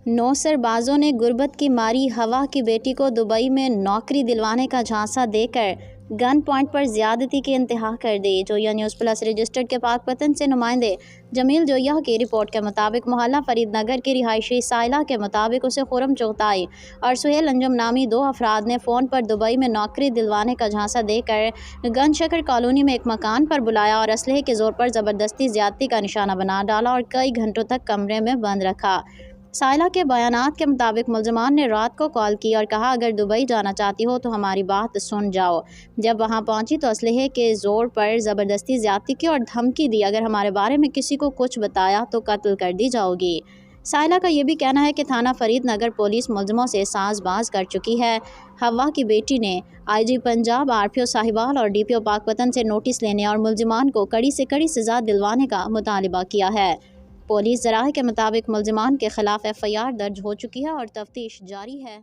नौ सरबाजों ने गुर्बत की मारी हवा की बेटी को दुबई में नौकरी दिलवाने का झांसा देकर गन पॉइंट पर ज्यादती की इंतहा कर दी। जोया न्यूज़ प्लस रजिस्टर्ड के पाकपतन से नुमाइंदे जमील जोया की रिपोर्ट के मुताबिक मोहल्ला फरीदनगर की रिहायशी साइला के मुताबिक उसे खुरम चौथाई और सुहेल अंजुम नामी दो अफराद ने फ़ोन पर दुबई में नौकरी दिलवाने का झांसा देकर गन शकर कॉलोनी में एक मकान पर बुलाया और असलहे के जोर पर ज़बरदस्ती ज्यादती का निशाना बना डाला और कई घंटों तक कमरे में बंद रखा। साइला के बयानात के मुताबिक मुलजमान ने रात को कॉल की और कहा, अगर दुबई जाना चाहती हो तो हमारी बात सुन जाओ। जब वहां पहुंची तो असलहे के जोर पर ज़बरदस्ती ज्यादती की और धमकी दी, अगर हमारे बारे में किसी को कुछ बताया तो कत्ल कर दी जाओगी। साइला का यह भी कहना है कि थाना फरीदनगर पुलिस मुलजमों से साजबाज कर चुकी है। हवा की बेटी ने IG पंजाब, RPO साहिवाल और DPO पाकपतन से नोटिस लेने और मुलजमान को कड़ी से कड़ी सज़ा दिलवाने का मुतालबा किया है। पुलिस ज़राए के मुताबिक मुलजमान के खिलाफ FIR दर्ज हो चुकी है और तफ्तीश जारी है।